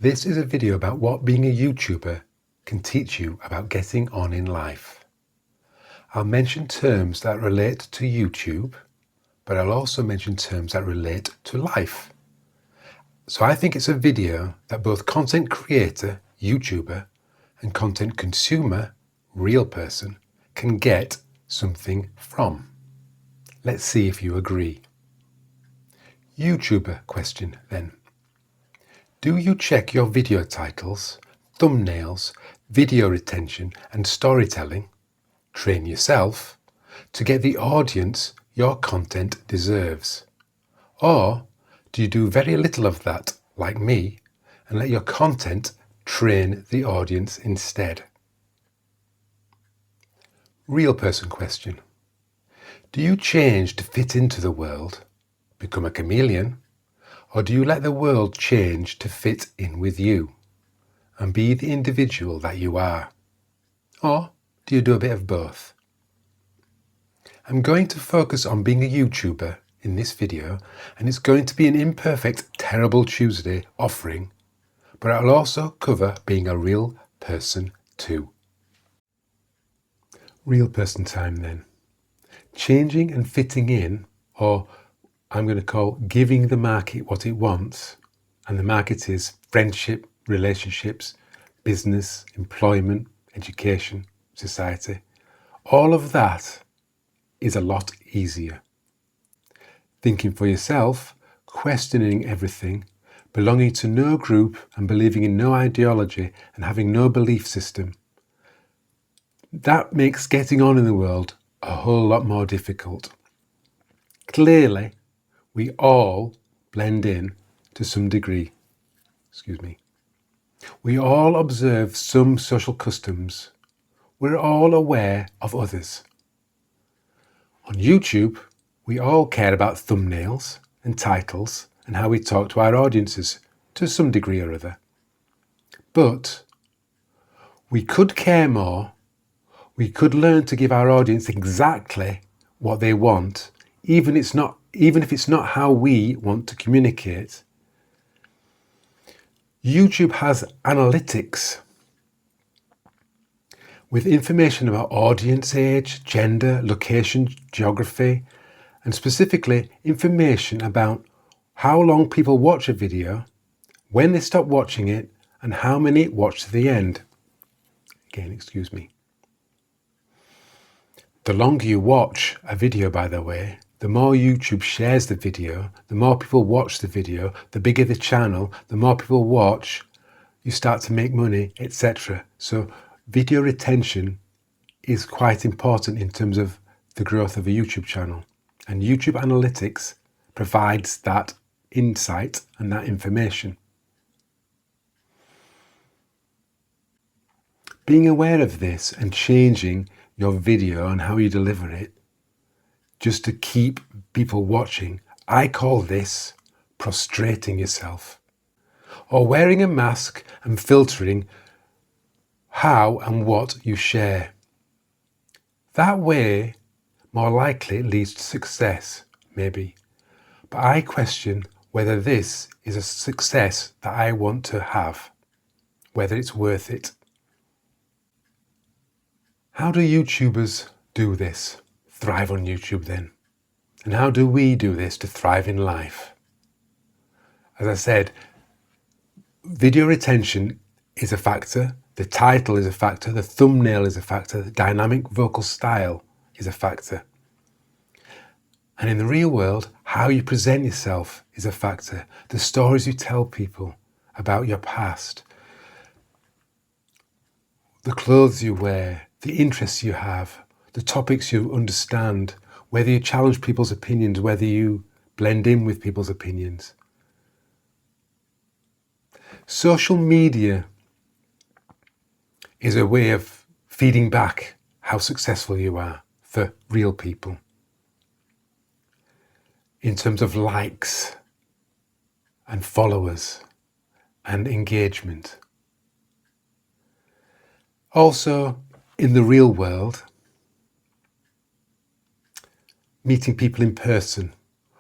This is a video about what being a YouTuber can teach you about getting on in life. I'll mention terms that relate to YouTube, but I'll also mention terms that relate to life. So I think it's a video that both content creator, YouTuber, and content consumer, real person, can get something from. Let's see if you agree. YouTuber question then. Do you check your video titles, thumbnails, video retention and storytelling, train yourself, to get the audience your content deserves? Or do you do very little of that, like me, and let your content train the audience instead? Real person question. Do you change to fit into the world, become a chameleon, or do you let the world change to fit in with you and be the individual that you are? Or do you do a bit of both? I'm going to focus on being a YouTuber in this video, and it's going to be an imperfect TerribleTuesday offering, but I'll also cover being a real person too. Real person time then. Changing and fitting in, or I'm going to call giving the market what it wants, and the market is friendship, relationships, business, employment, education, society. All of that is a lot easier. Thinking for yourself, questioning everything, belonging to no group and believing in no ideology and having no belief system, that makes getting on in the world a whole lot more difficult. Clearly, we all blend in to some degree. We all observe some social customs. We're all aware of others. On YouTube, we all care about thumbnails and titles and how we talk to our audiences to some degree or other. But we could care more. We could learn to give our audience exactly what they want, even if it's not how we want to communicate. YouTube has analytics with information about audience age, gender, location, geography, and specifically information about how long people watch a video, when they stop watching it, and how many watch to the end. Again, excuse me. The longer you watch a video, by the way, the more YouTube shares the video, the more people watch the video, the bigger the channel, the more people watch, you start to make money, etc. So video retention is quite important in terms of the growth of a YouTube channel. And YouTube Analytics provides that insight and that information. Being aware of this and changing your video and how you deliver it, just to keep people watching, I call this prostrating yourself, or wearing a mask and filtering how and what you share. That way, more likely it leads to success, maybe, but I question whether this is a success that I want to have, whether it's worth it. How do YouTubers do this? Thrive on YouTube then? And how do we do this to thrive in life? As I said, video retention is a factor, the title is a factor, the thumbnail is a factor, the dynamic vocal style is a factor. And in the real world, how you present yourself is a factor. The stories you tell people about your past, the clothes you wear, the interests you have, the topics you understand, whether you challenge people's opinions, whether you blend in with people's opinions. Social media is a way of feeding back how successful you are for real people in terms of likes and followers and engagement. Also, in the real world, meeting people in person,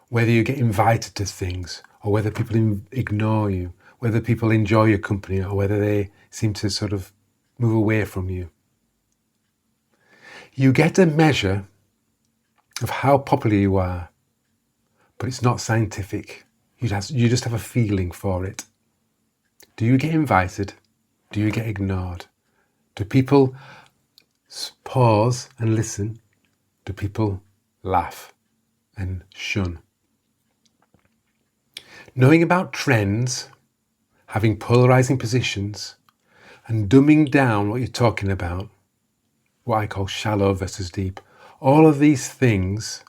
whether you get invited to things or whether people ignore you, whether people enjoy your company or whether they seem to sort of move away from you. You get a measure of how popular you are, but it's not scientific. You just have a feeling for it. Do you get invited? Do you get ignored? Do people pause and listen? Do people laugh and shun? Knowing about trends, having polarizing positions, and dumbing down what you're talking about, what I call shallow versus deep, all of these things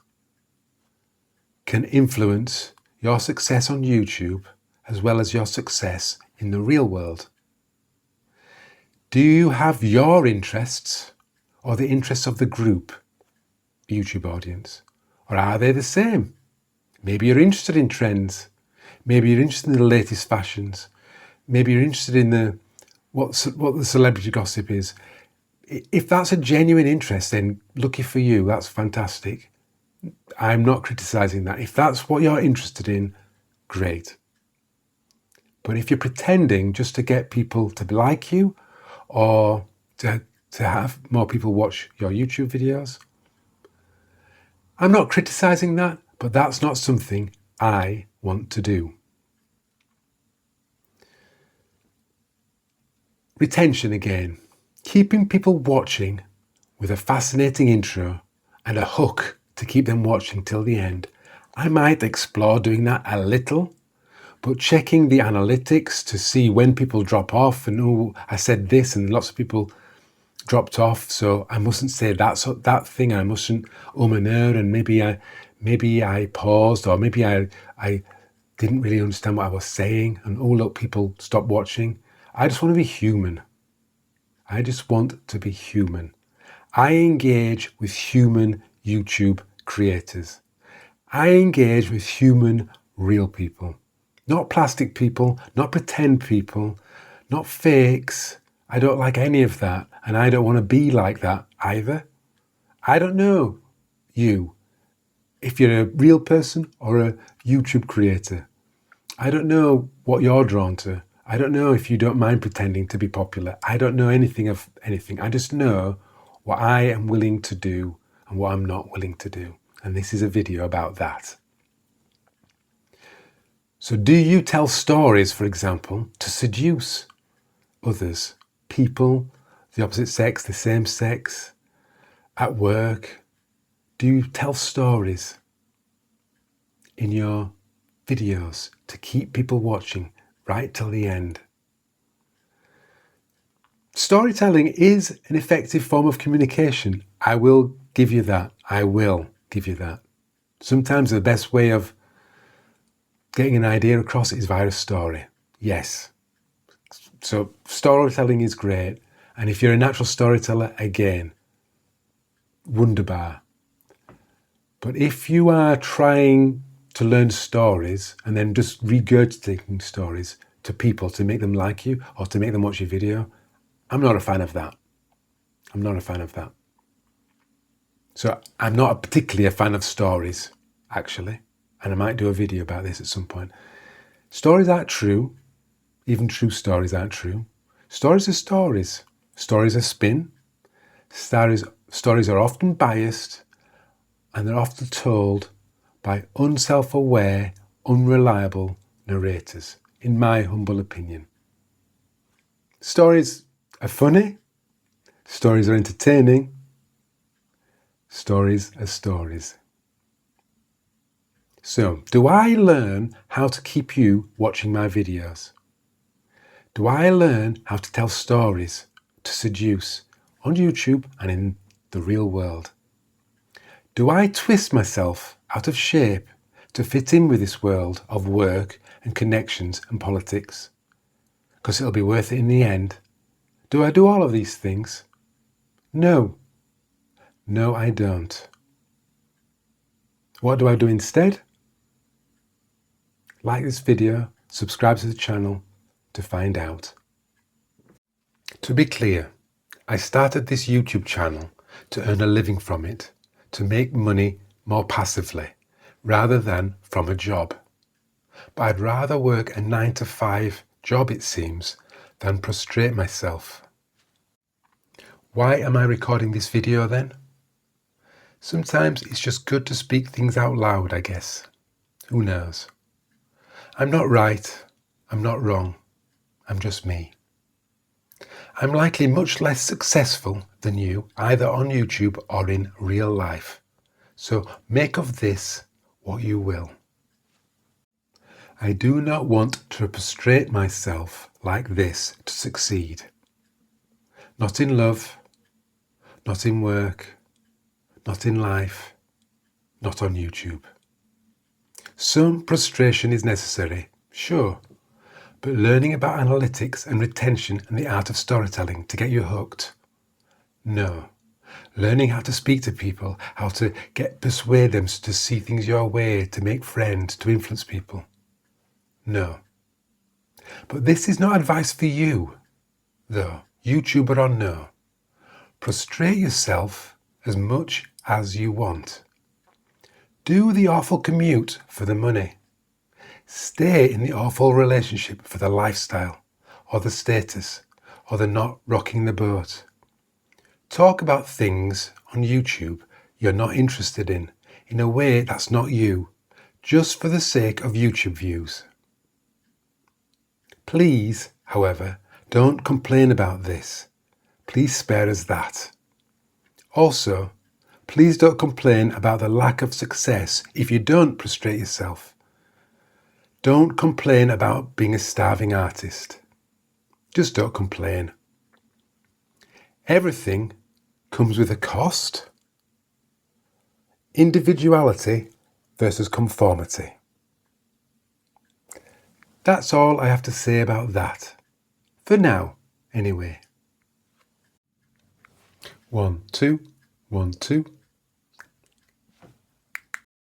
can influence your success on YouTube as well as your success in the real world. Do you have your interests or the interests of the group YouTube audience? Or are they the same? Maybe you're interested in trends. Maybe you're interested in the latest fashions. Maybe you're interested in what the celebrity gossip is. If that's a genuine interest, then lucky for you, that's fantastic. I'm not criticizing that. If that's what you're interested in, great. But if you're pretending just to get people to like you or to have more people watch your YouTube videos, I'm not criticizing that, but that's not something I want to do. Retention again. Keeping people watching with a fascinating intro and a hook to keep them watching till the end. I might explore doing that a little, but checking the analytics to see when people drop off and, oh, I said this and lots of people dropped off, so I mustn't say that thing, I mustn't and and maybe I paused, or maybe I didn't really understand what I was saying, and oh look, people stopped watching. I just want to be human. I just want to be human. I engage with human YouTube creators. I engage with human, real people. Not plastic people, not pretend people, not fakes. I don't like any of that, and I don't want to be like that either. I don't know you, if you're a real person or a YouTube creator. I don't know what you're drawn to. I don't know if you don't mind pretending to be popular. I don't know anything of anything. I just know what I am willing to do and what I'm not willing to do. And this is a video about that. So do you tell stories, for example, to seduce others, people, the opposite sex, the same sex, at work? Do you tell stories in your videos to keep people watching right till the end? Storytelling is an effective form of communication. I will give you that. I will give you that. Sometimes the best way of getting an idea across is via a story. Yes. So storytelling is great. And if you're a natural storyteller, again, wunderbar. But if you are trying to learn stories and then just regurgitating stories to people to make them like you or to make them watch your video, I'm not a fan of that. I'm not a fan of that. So I'm not particularly a fan of stories, actually. And I might do a video about this at some point. Stories aren't true. Even true stories aren't true. Stories are stories. Stories are spin. Stories are often biased, and they're often told by unself-aware, unreliable narrators, in my humble opinion. Stories are funny. Stories are entertaining. Stories are stories. So, do I learn how to keep you watching my videos? Do I learn how to tell stories to seduce on YouTube and in the real world? Do I twist myself out of shape to fit in with this world of work and connections and politics? Because it'll be worth it in the end. Do I do all of these things? No. No, I don't. What do I do instead? Like this video, subscribe to the channel to find out. To be clear, I started this YouTube channel to earn a living from it, to make money more passively, rather than from a job. But I'd rather work a 9 to 5 job, it seems, than prostrate myself. Why am I recording this video then? Sometimes it's just good to speak things out loud, I guess. Who knows? I'm not right. I'm not wrong. I'm just me. I'm likely much less successful than you, either on YouTube or in real life. So make of this what you will. I do not want to prostrate myself like this to succeed. Not in love, not in work, not in life, not on YouTube. Some prostration is necessary, sure, but learning about analytics and retention and the art of storytelling to get you hooked? No. Learning how to speak to people, how to persuade them to see things your way, to make friends, to influence people? No. But this is not advice for you, though, YouTuber or no. Prostrate yourself as much as you want. Do the awful commute for the money. Stay in the awful relationship for the lifestyle, or the status, or the not rocking the boat. Talk about things on YouTube you're not interested in a way that's not you, just for the sake of YouTube views. Please, however, don't complain about this. Please spare us that. Also, please don't complain about the lack of success if you don't prostrate yourself. Don't complain about being a starving artist. Just don't complain. Everything comes with a cost. Individuality versus conformity. That's all I have to say about that. For now, anyway. 1, 2, 1, 2.